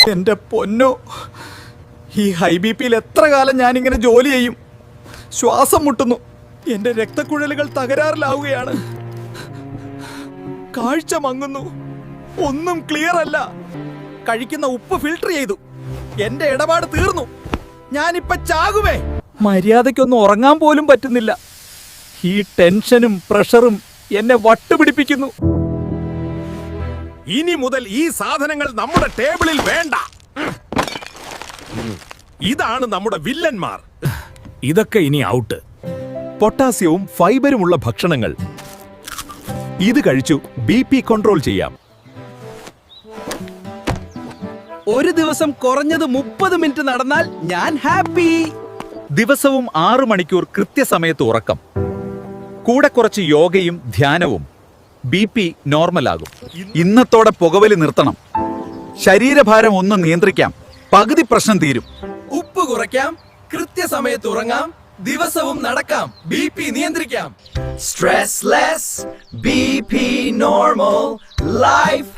എന്റെ പൊന്നോ, ഈ ഹൈ ബി പിയിൽ എത്ര കാലം ഞാനിങ്ങനെ ജോലി ചെയ്യും? ശ്വാസം മുട്ടുന്നു. എന്റെ രക്തക്കുഴലുകൾ തകരാറിലാവുകയാണ്. കാഴ്ച മങ്ങുന്നു. ഒന്നും ക്ലിയർ അല്ല. കഴിക്കുന്ന ഉപ്പ് ഫിൽട്ടർ ചെയ്തു. എന്റെ ഇടപാട് തീർന്നു. ഞാനിപ്പോ ചാകുവേ. മര്യാദയ്ക്കൊന്നും ഉറങ്ങാൻ പോലും പറ്റുന്നില്ല. ഈ ടെൻഷനും പ്രഷറും എന്നെ വട്ടുപിടിപ്പിക്കുന്നു. ഇനി മുതൽ ഈ സാധനങ്ങൾ നമ്മുടെ ടേബിളിൽ വേണ്ട. ഇതാണ് നമ്മുടെ വില്ലന്മാർ. ഇതൊക്കെ ഇനി ഔട്ട്. പൊട്ടാസ്യവും ഫൈബറുമുള്ള ഭക്ഷണങ്ങൾ. ഇത് കഴിച്ചു BP കൺട്രോൾ ചെയ്യാം. ഒരു ദിവസം കുറഞ്ഞത് 30 മിനിറ്റ് നടന്നാൽ ഞാൻ ഹാപ്പി. ദിവസവും 6 മണിക്കൂർ കൃത്യസമയത്ത് ഉറക്കം, കൂടെ കുറച്ച് യോഗയും ധ്യാനവും. BP നോർമലാകും. ഇന്നത്തോടെ പുകവലി നിർത്തണം. ശരീരഭാരം ഒന്ന് നിയന്ത്രിക്കാം. പകുതി പ്രശ്നം തീരും. ഉപ്പ് കുറയ്ക്കാം, കൃത്യസമയത്ത് ഉറങ്ങാം, ദിവസവും നടക്കാം, BP നിയന്ത്രിക്കാം. സ്ട്രെസ്ലെസ്, BP നോർമൽ, ലൈഫ്